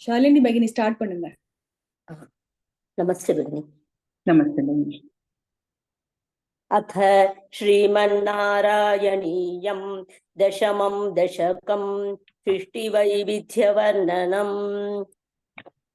शालिनी भगिनी स्टार्ट பண்ணுங்க. नमस्ते भगिनी. नमस्ते भगिनी. अथ श्रीमन्नारायणीयं दशमं दशकं सृष्टिवैविध्यवर्णनम्.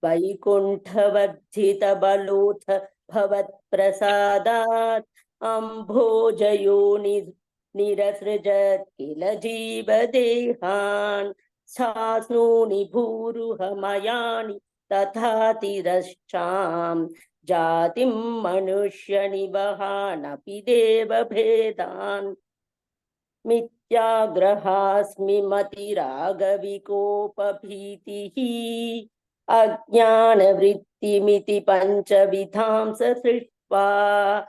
वैकुण्ठवर्धितबलोथ भवत्प्रसादात् अम्भोजयोनि निरसृजत् किल जीवदेहान्. शास्नूनि भूरुहमयानि तथा तिरश्चाम्. जातिं मनुष्यनिवहानपि देवभेदान्. मिथ्याग्रहास्मि मतिरागविकोपभीतिः. अज्ञानवृत्तिमिति पञ्चविधां सृष्ट्वा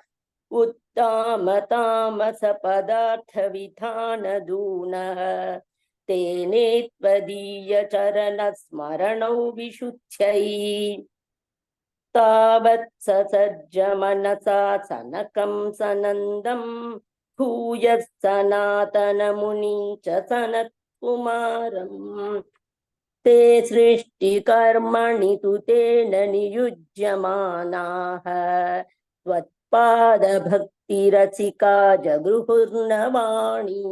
उत्तामतामसपदार्थविधानदूनः. तेने त्वदीयचरणस्मरणौ विशुद्ध्यै तावत् ससज्जमनसा सनकं सनन्दं. भूयः सनातनमुनिं च सनत्कुमारम्. ते सृष्टिकर्मणि तु तेन नियुज्यमानाः. त्वत्पादभक्तिरसिका जगृहुर्नवाणी.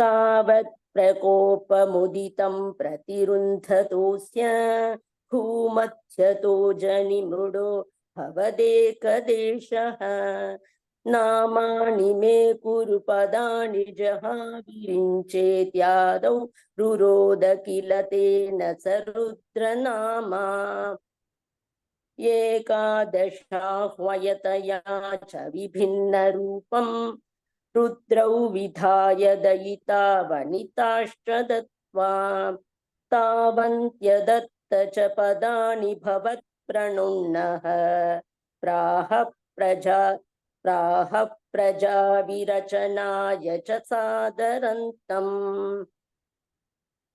तावत् प्रकोपमुदितं प्रतिरुन्धतोऽस्य भूमध्यतो जनिमृडो भवदेकदेशः. नामानि मे कुरु पदानि जहाविरिञ्चेत्यादौ रुरोद किल तेन स रुद्रनामा. एकादशाह्वयतया च विभिन्नरूपं रुद्रौ विधाय दयिता वनिताश्च दत्त्वा. तावन्त्यदत्त च पदानि भवत्प्रणुन्नः. प्राह प्रजा विरचनाय च सादरन्तम्.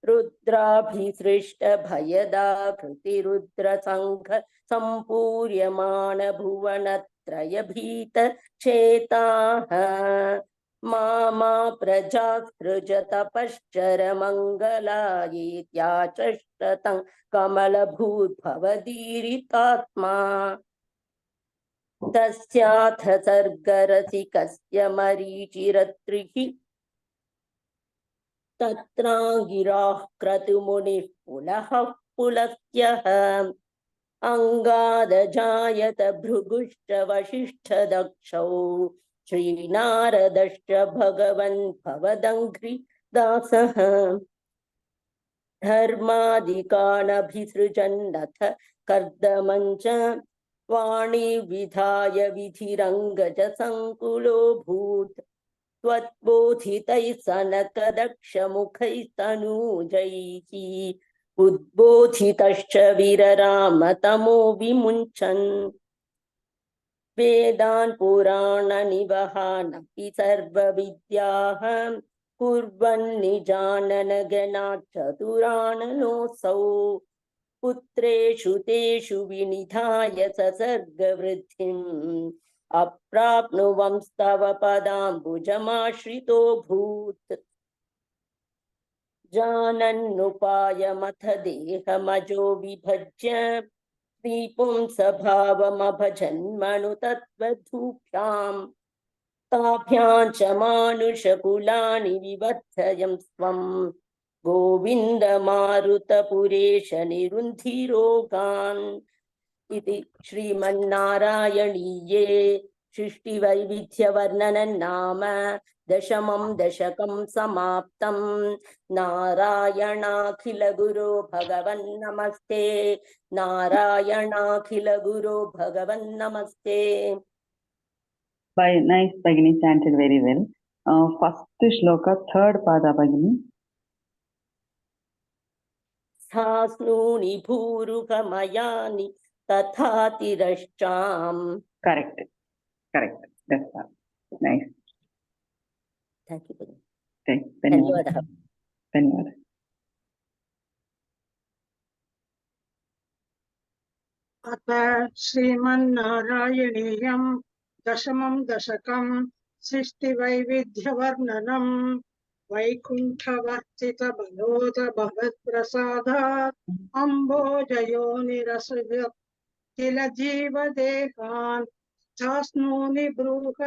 रुद्राभिसृष्टभयदाकृतिरुद्रसङ्घ सम्पूर्यमाण भुवनत्रयभीत चेताः. मा प्रजा सृज तपश्चरमङ्गलायेत्याचष्टतं कमलभूद्भवदीरितात्मा. तस्याथ सर्गरसिकस्य मरीचिरत्रिः. तत्राङ्गिराः क्रतुमुनिः पुलः पुलस्त्यः. अङ्गादजायत भृगुश्च वसिष्ठदक्षौ. श्रीनारदश्च भगवन् भवदङ्घ्रिदासः. धर्मादिकानभिसृजन्नथ कर्दमञ्च. वाणी विधाय विधिरङ्गज सङ्कुलोऽभूत्. त्वद्बोधितैः सनकदक्षमुखैस्तनूजैः. उद्बोधितश्च विरराम तमो विमुञ्चन्. वेदान् पुराणनिवहानपि सर्वविद्याः. कुर्वन्निजाननगणात् चतुराननोऽसौ. पुत्रेषु तेषु विनिधाय ससर्गवृद्धिम्. अप्राप्नुवंस्तव पदाम्बुजमाश्रितोऽभूत्. जानन्नुपायमथ देहमजो विभज्य. श्रीपुंसभावमभजन्मनु तत्त्वधूभ्याम्. ताभ्यां च मानुषकुलानि विवर्धयन् स्वम्. गोविन्दमारुतपुरेश निरुन्धिरोगान्. इति श्रीमन्नारायणीये सृष्टिवैविध्यवर्णनं नाम दशमं दशकं समाप्तं. नारायणाखिल गुरो भगवन् नमस्ते. नारायणाखिल गुरो भगवन् नमस्ते. Nice, Bhagini, chanted very well. First shloka, third pada, Bhagini. शास्नूनि भूरुहमयानि तथा तिरश्चाम्. Correct. That's all. Nice. Thank you. धन्यवादः. धन्यवादः. अथ श्रीमन्नारायणीयं दशमं दशकं सृष्टिवैविध्यवर्णनम्. वैकुण्ठवर्तित बलोद भगवत्प्रसादात् अम्भोजयोनिरसृजत् किल जीवदेहान् चास्नूनि ब्रूह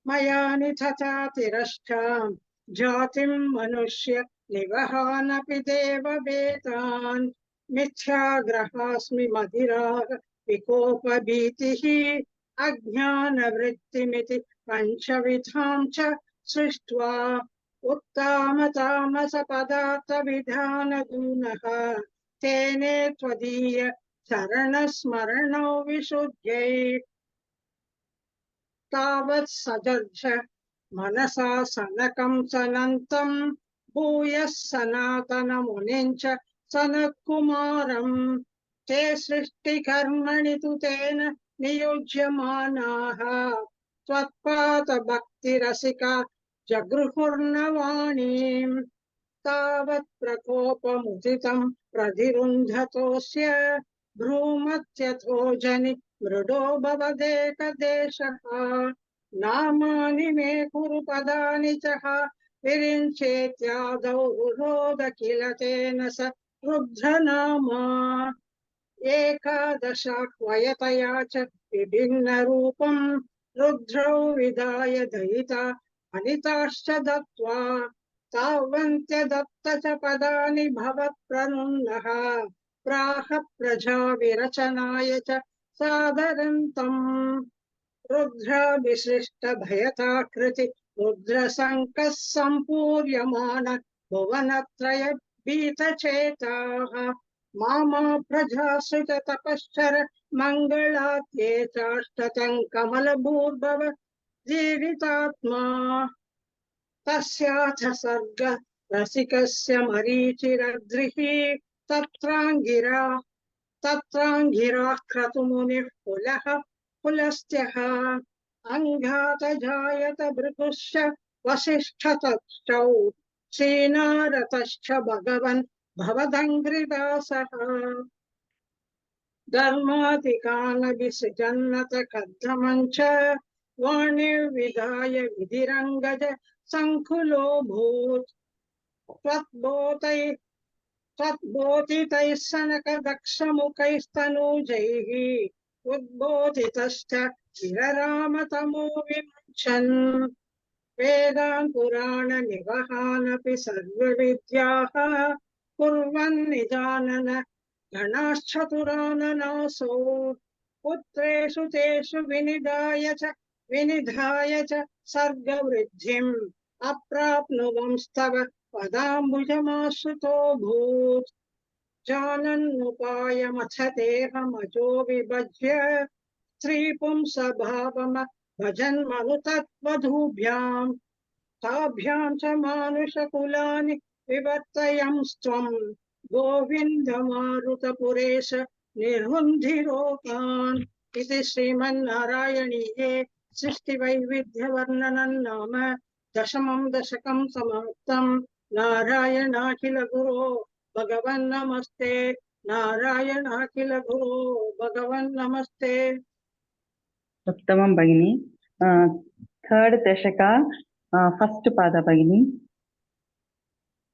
मयानि तथा तिरश्चाम् जातिं मनुष्य निवहानपि देववेदान् मिथ्याग्रहास्मि मदिराः विकोपभीतिः अज्ञानवृत्तिमिति पञ्चविधां च सृष्ट्वा उत्तामतामसपदार्थविधानगुणः तेने त्वदीय चरणस्मरणौ विशुद्ध्यै तावत् सजर्ष मनसा सनकं सनन्तं भूयः सनातनमुनिं च सनत्कुमारम् ते सृष्टिकर्मणि तु तेन नियुज्यमानाः त्वत्पादभक्तिरसिका जगृहुर्नवाणीम् तावत् प्रकोपमुदितं प्रतिरुन्धतोऽस्य भ्रूमत्यथो जनि मृडो भवदेकदेशः नामानि मे कुरु पदानि च विरिञ्चेत्यादौ रुरोद किल तेन स रुद्रनामा एकादशाह्वयतया च विभिन्नरूपं रुद्रौ विधाय दयिता अनिताश्च दत्त्वा तावन्त्यदत्त च पदानि भवत्प्रनुन्नः प्राह प्रजा विरचनाय च सादरन्तम् रुद्राभिसृष्ट भयताकृति रुद्रसङ्कः सम्पूर्यमान भुवनत्रय भीतचेताः मामा प्रजासुत तपश्चर मङ्गलात्ये चाष्टतं कमलभूर्भव जीवितात्मा तस्याथ सर्ग रसिकस्य मरीचिरद्रिः तत्राङ्गिरा क्रतुमुनिः पुलस्त्यः अङ्घात जायत भृगुश्च वसिष्ठतश्चौ श्रीनारदश्च भगवन् भवदङ्घ्रिदासः धर्माधिकानभिसृजन्नत कद्धमञ्च वाणिर्विधाय विधिरङ्गज सङ्कुलोऽभूत् त्वद्बोधितैः सनकदक्षमुखैस्तनूजैः उद्बोधितश्च चिररामतमो विमुञ्चन् वेदान् पुराणनिवहानपि सर्वविद्याः कुर्वन् निजानन गणाश्चतुराननासो पुत्रेषु तेषु विनिधाय च सर्गवृद्धिम् अप्राप्नुवंस्तव पदाम्बुजमाश्रितोऽभूत् जानन्नुपायमथ देहमजो विभज्य स्त्रीपुंसभावम भजन्मनुतत्वधूभ्याम् ताभ्यां च मानुषकुलानि विवर्तयंस्त्वम् गोविन्दमारुतपुरेश निर्वन्धिरोगान् इति श्रीमन्नारायणीये सृष्टिवैविध्यवर्णनं नाम दशमं दशकं समाप्तं नारायणाखिल गुरो भगवन् नमस्ते नारायणाखिल गुरो भगवन् नमस्ते उत्तमं भगिनी थर्ड दशका फर्स्ट पाद भगिनी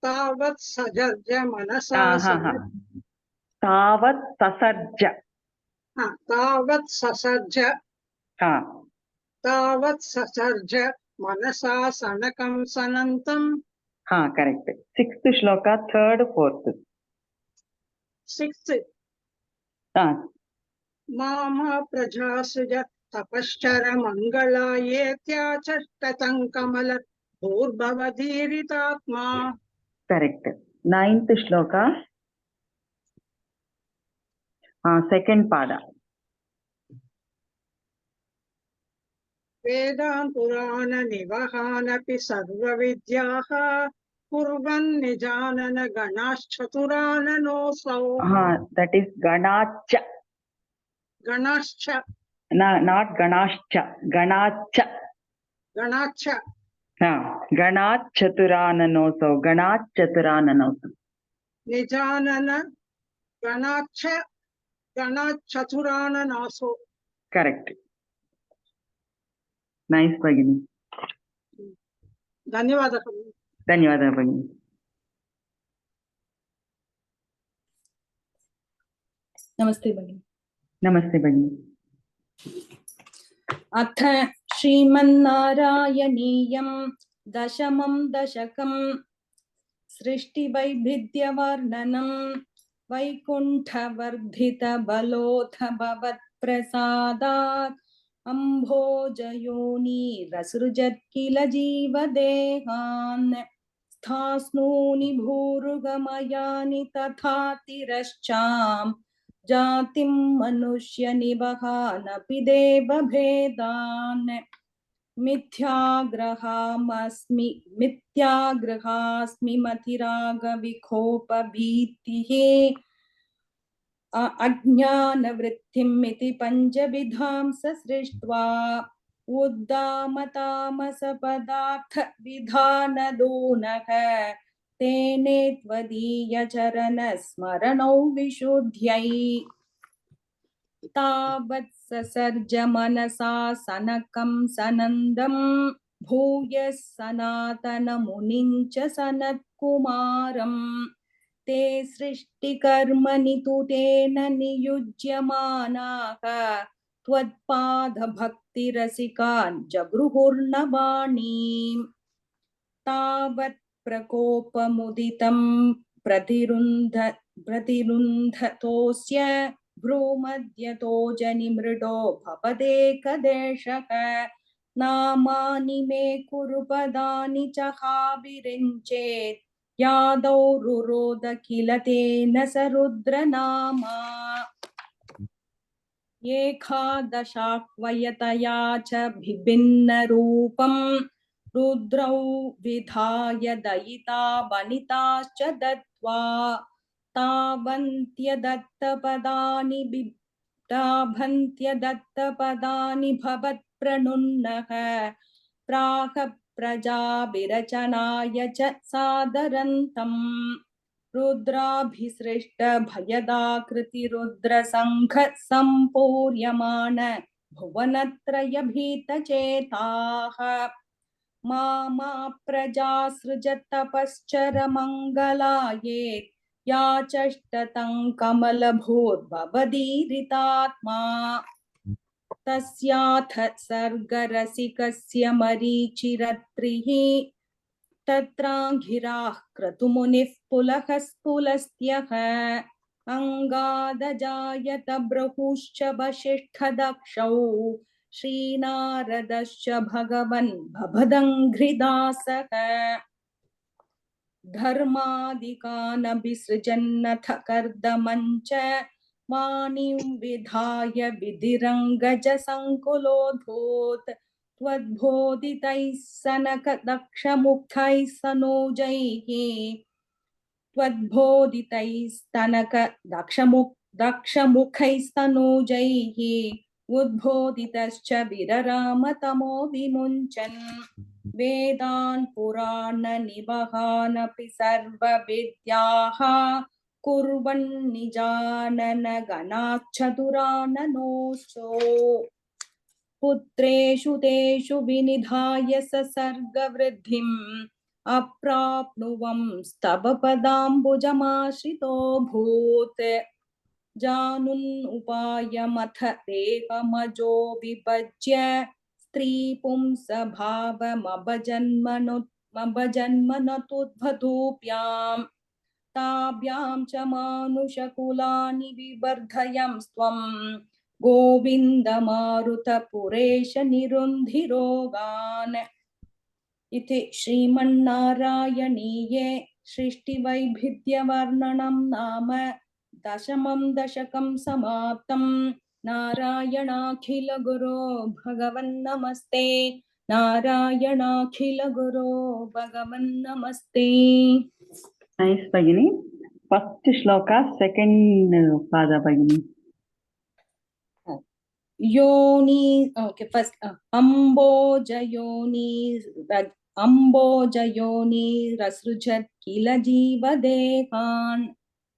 तावत् सजर्ज मनसा तावत् ससर्ज तावत् ससर्ज तावत् ससर्ज मनसा सनकं सनन्तं करेक्ट सिक्स्थ श्लोका थर्ड फोर्थ सिक्स्थ मामा प्रजासुज तपश्चर मङ्गलायेत्याचष्टतं कमल भूर्भवधीरितात्मा करेक्ट नाइन्थ श्लोका सेकंड पाद वेदान् पुराण निवहानपि सर्वविद्याः कुर्वन् निजानन गणाश्चतुराननोऽसौ that is ganacha not ganashcha ganacha ganachaturananosau निजानन गणाचतुराननासो correct nice भगिनी धन्यवादः धन्यवादः भगिनी। नमस्ते भगिनी। नमस्ते भगिनी। अथ श्रीमन्नारायणीयं दशमं दशकं सृष्टिवैभिध्यवर्णनं वैकुण्ठवर्धितबलोऽथ भवत्प्रसादात् अम्भोजयोनिरसृजत् किल जीवदेहान् स्थास्नूनि भूरुगमयानि तथा तिरश्चाम् जातिं मनुष्यनिवहानपि देवभेदान् मिथ्याग्रहास्मि मतिरागविकोपभीतिः अज्ञानवृत्तिमिति पञ्चविधां सृष्ट्वा उद्दामतामसपदार्थविधानदूनः तेने त्वदीयचरणस्मरणौ विशुद्ध्यै तावत् ससर्ज मनसा सनकं सनन्दं भूयः सनातनमुनिं च सनत्कुमारम् ते सृष्टिकर्मणि तु तेन नियुज्यमानाः त्वत्पादभक्तिरसिकान् जगृहुर्नवाणीम् तावत् प्रकोपमुदितं प्रतिरुन्धतोऽस्य भ्रूमध्यतो जनिमृडो भवदेकदेशः नामानि मे कुरु पदानि च हाविरिञ्चेत् यादौ रुरोद किल तेन स रुद्रनामा एकादशाह्वयतया च विभिन्नरूपं रुद्रौ विधाय दयिता वनिताश्च दत्त्वा ताभन्त्यदत्तपदानि भवत्प्रणुन्नः प्राह प्रजाभिरचनाय च सादरन्तम् रुद्राभिसृष्ट भयदाकृतिरुद्रसङ्घ सम्पूर्यमान भुवनत्रयभीतचेताः मा प्रजासृजतपश्चरमङ्गलायेत् याचष्टतं कमलभूर्भवदीरितात्मा तस्याथ सर्गरसिकस्य मरीचिरत्रिः तत्राङ्घिराः क्रतुमुनिः पुलः स्फुलस्त्यः अङ्गादजायत ब्रहुश्च वसिष्ठदक्षौ श्रीनारदश्च भगवन् भवदङ्घ्रिदासः धर्मादिकानभिसृजन्नथ कर्दमञ्च वाणीं विधाय विधिरङ्गजसङ्कुलोऽधूत् त्वद्बोधितैः सनकदक्षमुक्तैः सनूजैः दक्षमुखैस्तनूजैः उद्बोधितश्च विररामतमो विमुञ्चन् वेदान् पुराणनिवहानपि सर्वविद्याः कुर्वन्निजाननगणाश्चतुराननोऽसो पुत्रेषु तेषु विनिधाय ससर्गवृद्धिम् अप्राप्नुवं स्तव पदाम्बुजमाश्रितोऽभूत् जानुन् उपायमथ देहमजो विभज्य स्त्रीपुंसभावमभजन्मनतुद्भूप्यां ताभ्यां च मानुषकुलानि विवर्धयं स्वं गोविन्दमारुतपुरेश निरुन्धिरोगान् इति श्रीमन्नारायणीये सृष्टिवैभिध्यवर्णनं नाम दशमं दशकं समाप्तं नारायणाखिल गुरो भगवन् नमस्ते नारायणाखिल गुरो भगवन् नमस्ते Nice Bhagini. First shloka, second pada Bhagini. योनि ओके फर्स्ट अम्बोजयोनि रसृजत् किल जीवदेहान्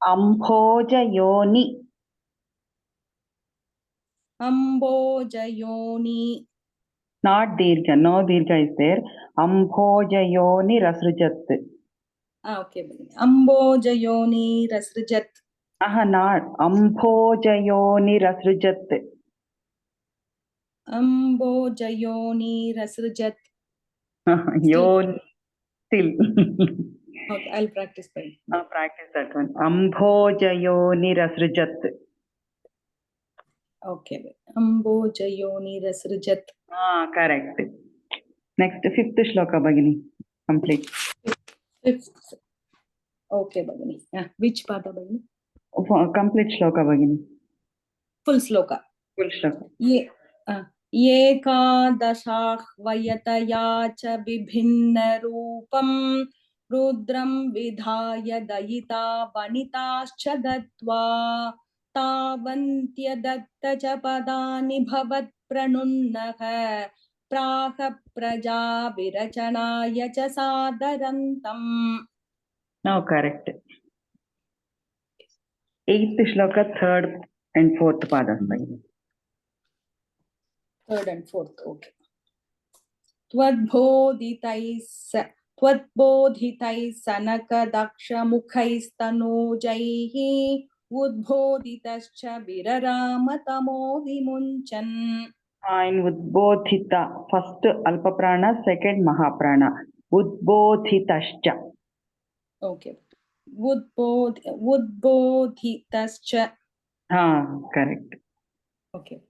Ambhojayoni. अम्बोजयोनि Not dirgha, no dirgha is there. Ambhojayoni rasrujat. Okay, Bhagini. Ambojayoni rasrujat. Not Ambhojayoni rasrujat. Ambojayoni rasrujat. Yon still. Okay, I'll practice by. Practice that one. Ambhojayoni rasrujat. Okay. Ambojayoni rasrujat. Correct. Next, fifth shloka, Bhagini. Complete. Fifth. Okay, Bhagini. Which pada, Bhagini? Complete shloka, Bhagini. Full sloka. Full shloka. एकादशाह्वयतया च विभिन्नरूपं रुद्रं विधाय दयिता वनिताश्च दत्त्वा तावन्त्यदत्त च पदानि भवत्प्रणुन्नः प्राह प्रजा विरचनाय च सादरन्तम्. Now correct. Eighth shloka, third and fourth padas, Bhagini. Third and fourth, okay. त्वद्बोधितैः सनकदक्षमुखैस्तनूजैः उद्बोधितश्च विररामतमो विमुञ्चन्. In Udbodhita, first Alpaprana, second Mahaprana. Udbodhitascha. Okay. Udbodhitascha. Correct. Okay.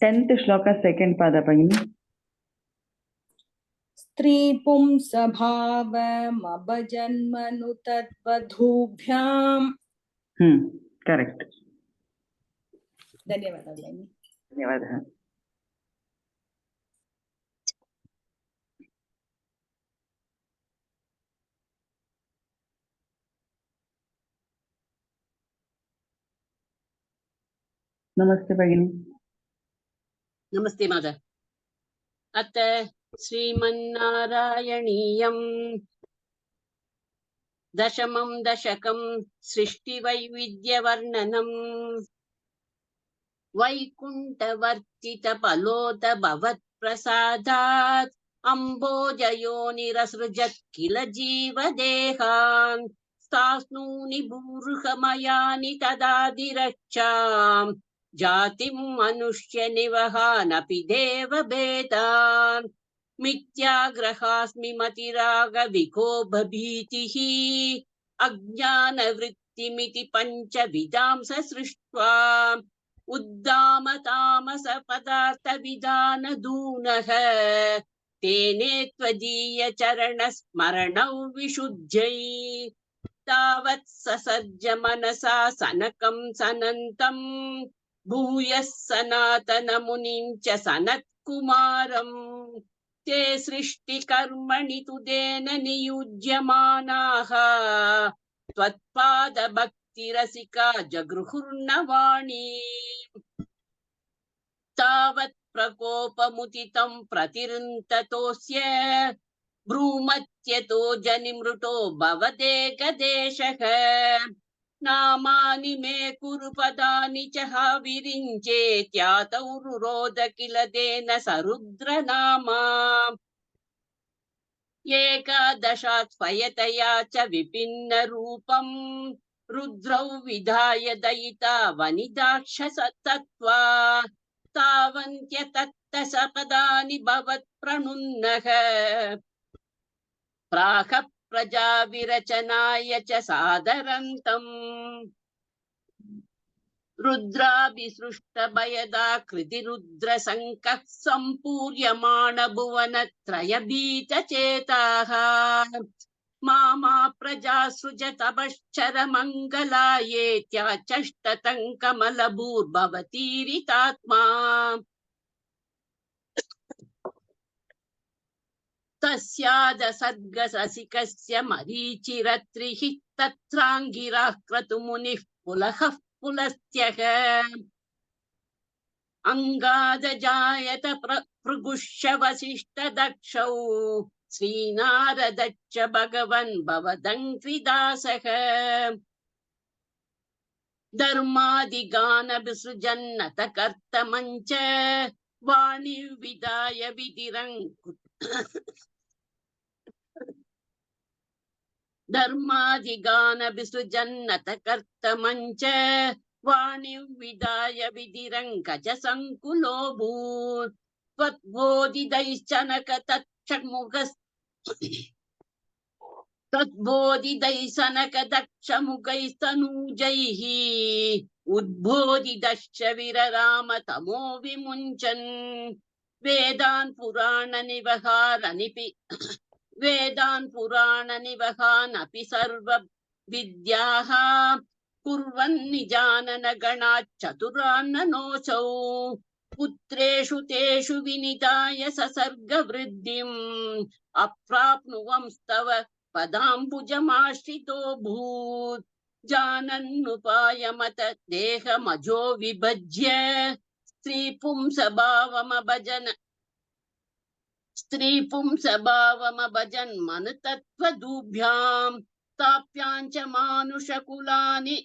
10th shloka, second pada, Bhagini. स्त्री पुंसभावमभजन्मनु तद्वधूभ्याम्. Correct. धन्यवादः. धन्यवादः. नमस्ते भगिनी. नमस्ते माता. अत श्रीमन्नारायणीयं दशमं दशकं सृष्टिवैविध्यवर्णनं वैकुण्ठवर्तितफलोद भवत्प्रसादात् अम्बोजयोनिरसृजत् किल जीवदेहान् स्थास्नूनि भूर्हमयानि तदादिरक्षाम् जातिं मनुष्य निवहानपि देवभेदान् मिथ्याग्रहास्मि मतिरागविकोपभीतिः अज्ञानवृत्तिमिति पञ्चविधां सृष्ट्वा उद्दामतामस पदार्थविधानदूनः तेने त्वदीयचरणस्मरणौ विशुद्ध्यै तावत् ससर्ज मनसा सनकं सनन्तम् भूयः सनातनमुनिं च सनत्कुमारम् ते सृष्टिकर्मणि तुदेन नियुज्यमानाः त्वत्पादभक्तिरसिका जगृहुर्नवाणी तावत् प्रकोपमुदितं प्रतिरुन्ततोऽस्य भ्रूमत्यतो जनिमृतो भवदेकदेशः नामानि मे कुरु पदानि च विरिञ्चेत्यातौ रुरोध किल तेन सरुद्रनामा एकादशात्फयतया च विभिन्नरूपं रुद्रौ विधाय दयिता वनिदाक्षसत्त्वा तावन्त्यतत्तसपदानि भवत्प्रणुन्नः प्राह प्रजा विरचनाय च सादरन्तम् रुद्राभिसृष्टभयदा कृतिरुद्रशङ्कः सम्पूर्यमाण भुवनत्रयभीतचेताः मामा प्रजा सृजतपश्चर मङ्गलायेत्याचष्टतं कमलभूर्भवतीरितात्मा तस्यादसद्गससिकस्य मरीचिरत्रिः तत्राङ्गिराः क्रतुमुनिः पुलहः पुलस्त्यः अङ्गादजायत भृगुश्च वसिष्ठदक्षौ श्रीनारदच्च भगवन् भवदङ्घ्रिदासः धर्मादिगानविसृजन्नत कर्तमञ्च वाणिविदाय धर्मादिगान विसृजन्नत कर्तमञ्च वाणिविदाय विधिरङ्कज सङ्कुलोऽभूत् त्वद्बोधितैश्चनक तद्बोधितैसनकदक्षमुखैस्तनूजैः उद्बोधितश्च विरराम तमो विमुञ्चन् वेदान् पुराणनिवहानपि सर्वविद्याः कुर्वन् निजानन गणाच्चतुरान्ननोऽसौ पुत्रेषु तेषु विनिताय ससर्गवृद्धिम् अप्राप्नुवंस्तव पदाम्बुजमाश्रितो भूत् जानन्नुपायमत देहमजो विभज्य स्त्रीपुंसभावमभजन् मनुतत्त्वदूभ्याम् ताप्याञ्च मानुषकुलानि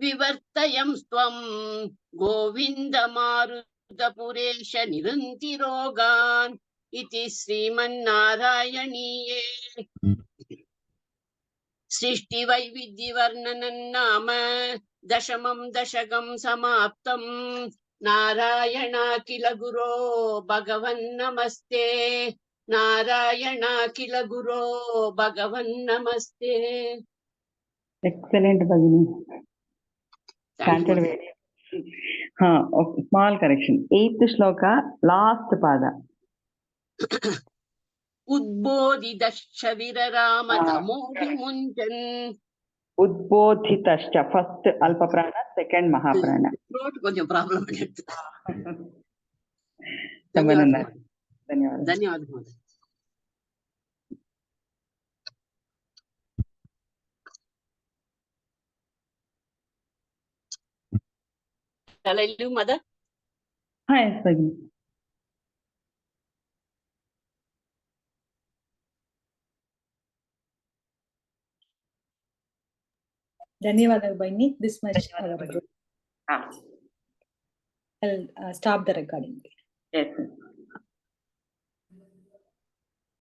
विवर्तयंस्त्वम् गोविन्द मारुतपुरेश निरन्ति रोगान् इति श्रीमन्नारायणीये सृष्टिवैविध्यवर्णनं नाम दशमं दशकं समाप्तम् नारायणाखिल गुरो भगवन्नमस्ते नारायणाखिल गुरो भगवन्नमस्ते Excellent, Bhagini. Chanted very. Small correction. 8th shloka, last pada. उद्बोधितश्च विरराम तमो विमुञ्चन् Udbodhitascha. First alpa prana, second mahaprana. throat కొంచెం ప్రాబ్లం ధన్యవాదాలు. ధన్యవాదాలు mother. Yes, Bhagini. ಧನ್ಯವಾದಗಳು ಬೈನಿ. This much. I'll stop the recording. Yes.